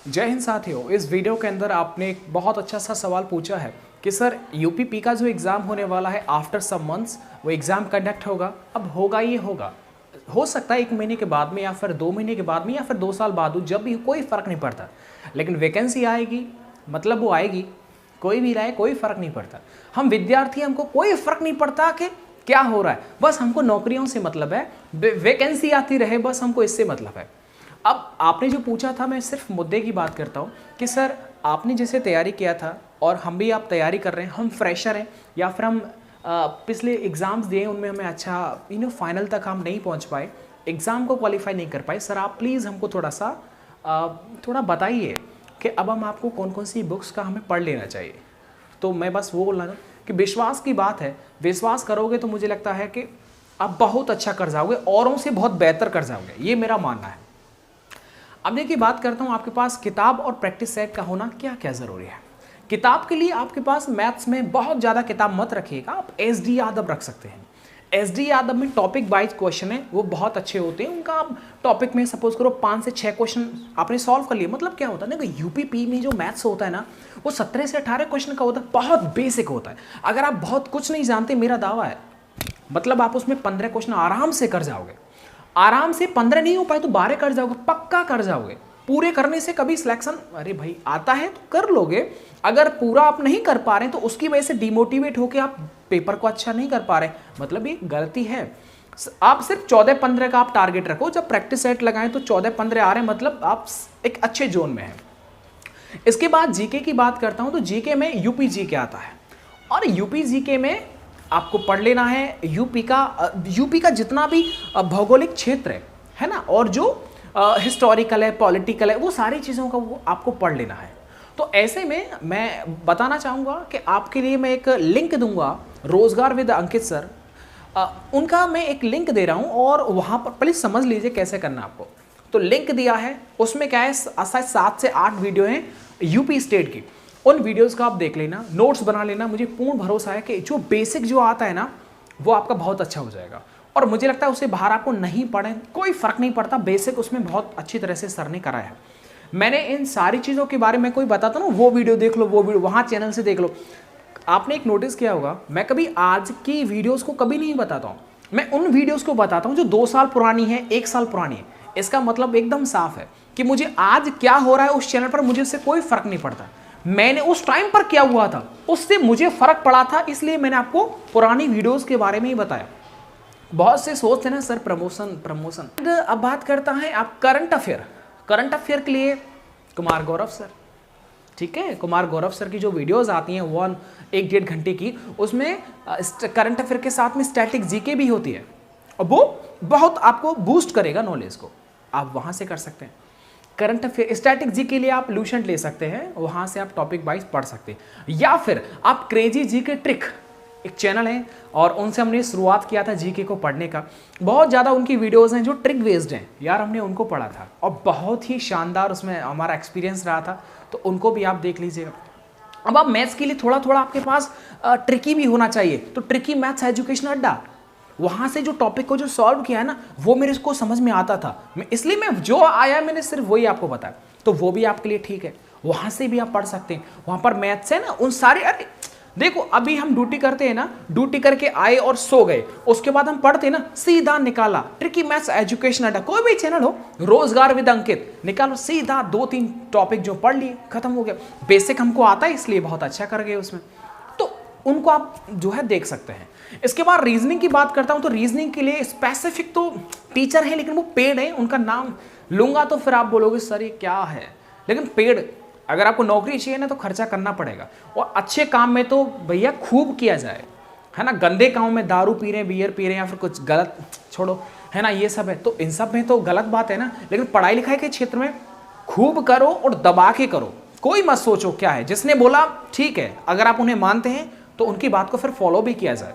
जय हिंद साथियों। इस वीडियो के अंदर आपने एक बहुत अच्छा सा सवाल पूछा है कि सर यूपीपी का जो एग्ज़ाम होने वाला है आफ्टर सम मंथ्स वो एग्ज़ाम कंडक्ट होगा। अब होगा ये होगा, हो सकता है 1 महीने के बाद में या फिर 2 महीने के बाद में या फिर 2 साल बाद हो, जब भी कोई फ़र्क नहीं पड़ता। लेकिन वैकेंसी आएगी मतलब वो आएगी, कोई भी रहे कोई फ़र्क नहीं पड़ता। हम विद्यार्थी, हमको कोई फ़र्क नहीं पड़ता कि क्या हो रहा है, बस हमको नौकरियों से मतलब है, वैकेंसी आती रहे बस हमको इससे मतलब है। अब आपने जो पूछा था, मैं सिर्फ मुद्दे की बात करता हूँ कि सर आपने जैसे तैयारी किया था और हम भी आप तैयारी कर रहे हैं, हम फ्रेशर हैं या फिर हम पिछले एग्ज़ाम्स दिए उनमें हमें अच्छा फाइनल तक हम नहीं पहुँच पाए, एग्ज़ाम को क्वालिफाई नहीं कर पाए। सर आप प्लीज़ हमको थोड़ा बताइए कि अब हम आपको कौन कौन सी बुक्स का हमें पढ़ लेना चाहिए। तो मैं बस वो बोलना कि विश्वास की बात है, विश्वास करोगे तो मुझे लगता है कि आप बहुत अच्छा कर जाओगे, औरों से बहुत बेहतर कर जाओगे, ये मेरा मानना है। अब देखिए बात करता हूँ, आपके पास किताब और प्रैक्टिस सेट का होना क्या क्या ज़रूरी है। किताब के लिए आपके पास मैथ्स में बहुत ज़्यादा किताब मत रखिएगा, आप SD यादव रख सकते हैं। SD यादव में टॉपिक वाइज क्वेश्चन है, वो बहुत अच्छे होते हैं। उनका आप टॉपिक में सपोज करो 5 से 6 क्वेश्चन आपने सॉल्व कर लिए। मतलब क्या होता है ना कि यूपीपी में जो मैथ्स होता है ना, वो 17 से 18 क्वेश्चन का होता है, बहुत बेसिक होता है। अगर आप बहुत कुछ नहीं जानते, मेरा दावा है, मतलब आप उसमें 15 क्वेश्चन आराम से कर जाओगे। आराम से 15 नहीं हो पाए तो 12 कर जाओगे, पक्का कर जाओगे। पूरे करने से कभी सिलेक्शन, अरे भाई आता है तो कर लोगे। अगर पूरा आप नहीं कर पा रहे तो उसकी वजह से डिमोटिवेट होकर आप पेपर को अच्छा नहीं कर पा रहे, मतलब ये गलती है। आप सिर्फ 14-15 का आप टारगेट रखो। जब प्रैक्टिस सेट लगाएं तो 14-15 आ रहे हैं, मतलब आप एक अच्छे जोन में हैं। इसके बाद जीके की बात करता हूं तो जीके में यूपी जीके आता है, और यूपी जीके में आपको पढ़ लेना है यूपी का जितना भी भौगोलिक क्षेत्र है ना, और जो हिस्टोरिकल है, पॉलिटिकल है, वो सारी चीज़ों का वो आपको पढ़ लेना है। तो ऐसे में मैं बताना चाहूँगा कि आपके लिए मैं एक लिंक दूंगा, रोजगार विद अंकित सर, उनका मैं एक लिंक दे रहा हूँ, और वहाँ पर प्लीज़ समझ लीजिए कैसे करना आपको। तो लिंक दिया है, उसमें क्या है, 7 से 8 वीडियो हैं यूपी स्टेट की। उन वीडियोस का आप देख लेना, नोट्स बना लेना। मुझे पूर्ण भरोसा है कि जो बेसिक जो आता है ना, वो आपका बहुत अच्छा हो जाएगा। और मुझे लगता है उससे बाहर आपको नहीं पढ़े कोई फर्क नहीं पड़ता, बेसिक उसमें बहुत अच्छी तरह से सर ने कराया है। मैंने इन सारी चीज़ों के बारे में कोई बताता ना, वो वीडियो देख लो, वो वीडियो वहाँ चैनल से देख लो। आपने एक नोटिस किया होगा, मैं कभी आज की वीडियोज़ को कभी नहीं बताता हूँ, मैं उन वीडियोज़ को बताता हूँ जो 2 साल पुरानी है, 1 साल पुरानी है। इसका मतलब एकदम साफ है कि मुझे आज क्या हो रहा है उस चैनल पर, मुझे उससे कोई फर्क नहीं पड़ता। मैंने उस टाइम पर क्या हुआ था उससे मुझे फर्क पड़ा था, इसलिए मैंने आपको पुरानी वीडियोस के बारे में ही बताया। बहुत से सोचते हैं ना सर प्रमोशन। अब बात करता है आप करंट अफेयर के लिए कुमार गौरव सर, ठीक है। कुमार गौरव सर की जो वीडियोस आती हैं 1-1.5 घंटे की, उसमें करंट अफेयर के साथ में स्टैटिक जीके भी होती है, और वो बहुत आपको बूस्ट करेगा नॉलेज को, आप वहाँ से कर सकते हैं। करंट अफेयर स्टैटिक जी के लिए आप लूसेंट ले सकते हैं, वहाँ से आप टॉपिक वाइज पढ़ सकते हैं। या फिर आप क्रेजी जी के ट्रिक, एक चैनल है और उनसे हमने शुरुआत किया था जीके को पढ़ने का। बहुत ज़्यादा उनकी वीडियोस हैं जो ट्रिक बेस्ड हैं यार, हमने उनको पढ़ा था और बहुत ही शानदार उसमें हमारा एक्सपीरियंस रहा था, तो उनको भी आप देख लीजिएगा। अब आप मैथ्स के लिए थोड़ा थोड़ा आपके पास ट्रिकी भी होना चाहिए, तो ट्रिकी मैथ्स एजुकेशन अड्डा, वहाँ से जो टॉपिक को जो सॉल्व किया है ना, वो मेरे को समझ में आता था, इसलिए मैं जो आया मैंने सिर्फ वही आपको बताया, तो वो भी आपके लिए ठीक है, वहाँ से भी आप पढ़ सकते हैं। वहाँ पर मैथ्स है ना, उन सारे, अरे देखो अभी हम ड्यूटी करते हैं ना, ड्यूटी करके आए और सो गए, उसके बाद हम पढ़ते हैं ना, सीधा निकाला ट्रिकी मैथ्स एजुकेशन अड्डा, कोई भी चैनल हो, रोजगार विद अंकित, निकालो सीधा 2-3 टॉपिक जो पढ़ लिए, खत्म हो गया। बेसिक हमको आता है इसलिए बहुत अच्छा कर गए उसमें, तो उनको आप जो है देख सकते हैं। इसके बाद रीजनिंग की बात करता हूं, तो रीजनिंग के लिए स्पेसिफिक तो टीचर है, लेकिन वो पेड है, उनका नाम लूंगा तो फिर आप बोलोगे सर ये क्या है, लेकिन पेड, अगर आपको नौकरी चाहिए ना तो खर्चा करना पड़ेगा। और अच्छे काम में तो भैया खूब किया जाए, है ना, गंदे काम में दारू पी रहे हैं, बियर पी रहे हैं, या फिर कुछ गलत छोड़ो, है ना, ये सब है, तो इन सब में तो गलत बात है ना, लेकिन पढ़ाई लिखाई के क्षेत्र में खूब करो और दबा के करो, कोई मत सोचो क्या है, जिसने बोला ठीक है, अगर आप उन्हें मानते हैं तो उनकी बात को फिर फॉलो भी किया जाए।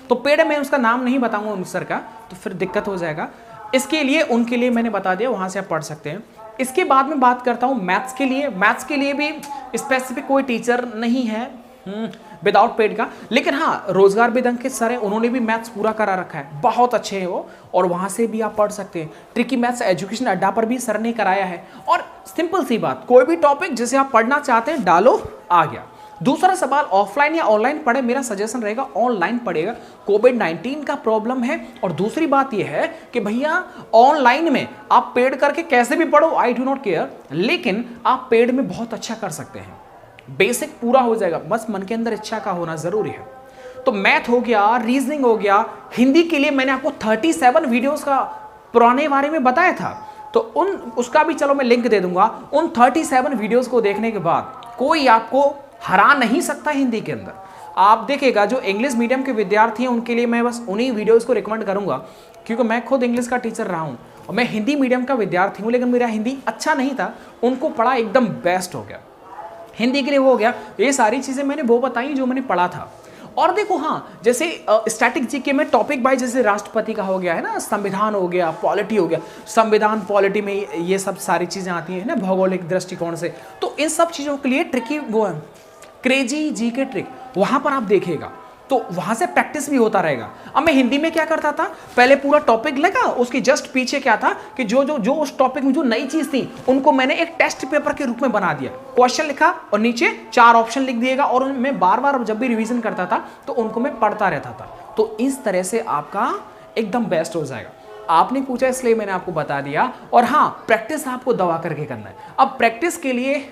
तो पेड़ में उसका नाम नहीं बताऊंगा उन सर का, तो फिर दिक्कत हो जाएगा, इसके लिए उनके लिए मैंने बता दिया, वहां से आप पढ़ सकते हैं। इसके बाद में बात करता हूं मैथ्स के लिए भी स्पेसिफिक कोई टीचर नहीं है। विदाउट पेड का। लेकिन हाँ, रोजगार विद अंकित सर है, उन्होंने भी मैथ्स पूरा करा रखा है, बहुत अच्छे हैं वो, और वहाँ से भी आप पढ़ सकते हैं। ट्रिकी मैथ्स एजुकेशन अड्डा पर भी सर ने कराया है। और सिंपल सी बात, कोई भी टॉपिक जिसे आप पढ़ना चाहते हैं डालो, आ गया। दूसरा सवाल, ऑफलाइन या ऑनलाइन पढ़े? मेरा सजेशन रहेगा ऑनलाइन पढ़ेगा। कोविड-19 का प्रॉब्लम है। और दूसरी बात यह है कि भैया ऑनलाइन में आप पेड करके कैसे भी पढ़ो, आई डू नॉट केयर, लेकिन आप पेड में बहुत अच्छा कर सकते हैं, बेसिक पूरा हो जाएगा, बस मन के अंदर इच्छा का होना जरूरी है। तो मैथ हो गया, रीजनिंग हो गया, हिंदी के लिए मैंने आपको 37 वीडियोस का पुराने बारे में बताया था, तो उसका भी चलो मैं लिंक दे दूंगा। उन 37 वीडियोस को देखने के बाद कोई आपको हरा नहीं सकता हिंदी के अंदर। आप देखिएगा, जो इंग्लिश मीडियम के विद्यार्थी हैं उनके लिए मैं बस उन्हीं वीडियोस को रिकमेंड करूंगा, क्योंकि मैं खुद इंग्लिश का टीचर रहा हूं और मैं हिंदी मीडियम का विद्यार्थी हूं, लेकिन मेरा हिंदी अच्छा नहीं था, उनको पढ़ा एकदम बेस्ट हो गया, हिंदी के लिए वो हो गया। ये सारी चीज़ें मैंने वो बताई जो मैंने पढ़ा था। और देखो हाँ, जैसे स्टैटिक जीके में टॉपिक वाइज, जैसे राष्ट्रपति का हो गया है ना, संविधान हो गया, पॉलिटी हो गया, संविधान पॉलिटी में ये सब सारी चीज़ें आती हैं ना भौगोलिक दृष्टिकोण से। तो इन सब चीज़ों के लिए ट्रिकी वो है, क्रेजी जीके ट्रिक, वहाँ पर आप देखिएगा, तो वहाँ से प्रैक्टिस भी होता रहेगा। अब मैं हिंदी में क्या करता था, पहले पूरा टॉपिक लगा, उसके जस्ट पीछे क्या था कि जो उस टॉपिक में जो नई चीज़ थी उनको मैंने एक टेस्ट पेपर के रूप में बना दिया। क्वेश्चन लिखा और नीचे 4 ऑप्शन लिख दिएगा, और मैं बार बार जब भी रिवीजन करता था तो उनको मैं पढ़ता रहता था। तो इस तरह से आपका एकदम बेस्ट हो जाएगा। आपने पूछा इसलिए मैंने आपको बता दिया। और हाँ, प्रैक्टिस आपको दबा करके करना है। अब प्रैक्टिस के लिए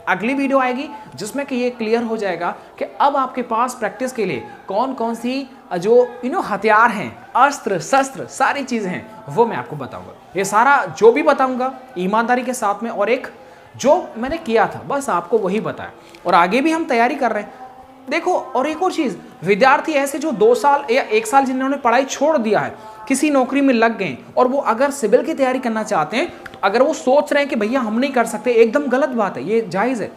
अगली वीडियो आएगी जिसमें कि ये क्लियर हो जाएगा कि अब आपके पास प्रैक्टिस के लिए कौन कौन सी जो हथियार हैं, अस्त्र शस्त्र सारी चीज़ें हैं, वो मैं आपको बताऊंगा। ये सारा जो भी बताऊंगा ईमानदारी के साथ में, और एक जो मैंने किया था बस आपको वही बताया, और आगे भी हम तैयारी कर रहे हैं। देखो, और एक और चीज़, विद्यार्थी ऐसे जो 2 साल या 1 साल जिन्होंने पढ़ाई छोड़ दिया है, किसी नौकरी में लग गए, और वो अगर सिविल की तैयारी करना चाहते हैं, तो अगर वो सोच रहे हैं कि भैया हम नहीं कर सकते, एकदम गलत बात है, ये जायज़ है।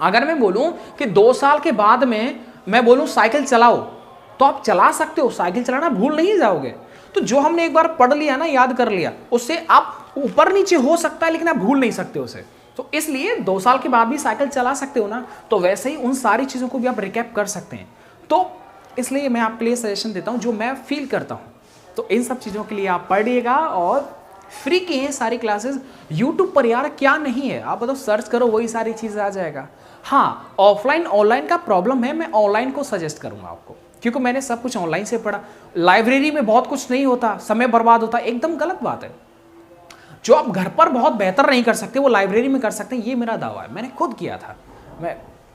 अगर मैं बोलूं कि 2 साल के बाद में मैं बोलूं साइकिल चलाओ, तो आप चला सकते हो, साइकिल चलाना भूल नहीं जाओगे। तो जो हमने एक बार पढ़ लिया ना, याद कर लिया, उससे आप ऊपर नीचे हो सकता है, लेकिन आप भूल नहीं सकते उसे। तो इसलिए 2 साल के बाद भी साइकिल चला सकते हो ना, तो वैसे ही उन सारी चीज़ों को भी आप रिकैप कर सकते हैं। तो इसलिए मैं आपके लिए सजेशन देता हूँ जो मैं फील करता हूँ। तो इन सब चीज़ों के लिए आप पढ़िएगा, और फ्री की हैं सारी क्लासेस यूट्यूब पर। यार क्या नहीं है, आप बताओ, सर्च करो वही सारी चीज़ें आ जाएगा। हाँ, ऑफलाइन ऑनलाइन का प्रॉब्लम है, मैं ऑनलाइन को सजेस्ट करूँगा आपको, क्योंकि मैंने सब कुछ ऑनलाइन से पढ़ा। लाइब्रेरी में बहुत कुछ नहीं होता, समय बर्बाद होता, एकदम गलत बात है। जो आप घर पर बहुत बेहतर नहीं कर सकते वो लाइब्रेरी में कर सकते हैं, ये मेरा दावा है, मैंने खुद किया था।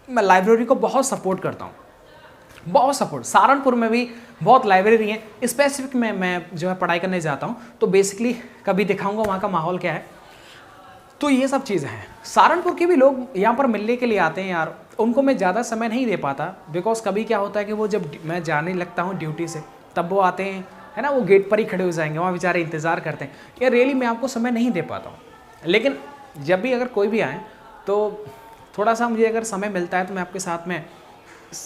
मैं लाइब्रेरी को बहुत सपोर्ट करता हूँ, बहुत सपोर्ट। सहारनपुर में भी बहुत लाइब्रेरी हैं, स्पेसिफिक में मैं जो है पढ़ाई करने जाता हूँ, तो बेसिकली कभी दिखाऊंगा वहाँ का माहौल क्या है। तो ये सब चीज़ें हैं। सहारनपुर के भी लोग यहाँ पर मिलने के लिए आते हैं यार, उनको मैं ज़्यादा समय नहीं दे पाता, बिकॉज कभी क्या होता है कि वो जब मैं जाने लगता हूँ ड्यूटी से, तब वो आते हैं, है ना, वो गेट पर ही खड़े हो जाएंगे, वहाँ बेचारे इंतज़ार करते हैं। यार रियली मैं आपको समय नहीं दे पाता हूँ, लेकिन जब भी अगर कोई भी आए तो थोड़ा सा मुझे अगर समय मिलता है तो मैं आपके साथ में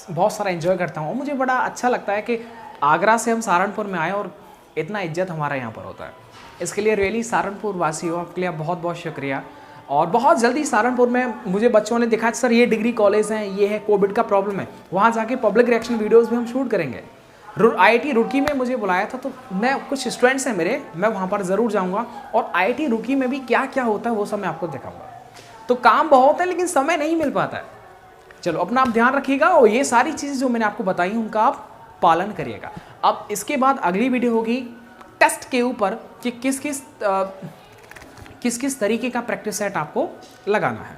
बहुत सारा एंजॉय करता हूँ। मुझे बड़ा अच्छा लगता है कि आगरा से हम सहारनपुर में आए और इतना इज्जत हमारा यहाँ पर होता है। इसके लिए रियली सहारनपुर वासी हो, आपके लिए बहुत बहुत शुक्रिया। और बहुत जल्दी सहारनपुर में मुझे बच्चों ने दिखा सर ये डिग्री कॉलेज हैं, ये है, कोविड का प्रॉब्लम है, वहाँ जाके पब्लिक रिएक्शन वीडियोज़ भी हम शूट करेंगे। IIT रुड़की में मुझे बुलाया था, तो मैं कुछ स्टूडेंट्स हैं मेरे, मैं वहाँ पर ज़रूर जाऊँगा, और IIT रुड़की में भी क्या क्या होता है वो सब मैं आपको दिखाऊँगा। तो काम बहुत है लेकिन समय नहीं मिल पाता है। चलो अपना आप ध्यान रखिएगा, और ये सारी चीज़ें जो मैंने आपको बताई उनका आप पालन करिएगा। अब इसके बाद अगली वीडियो होगी टेस्ट के ऊपर कि किस किस तरीके का प्रैक्टिस सेट आपको लगाना है।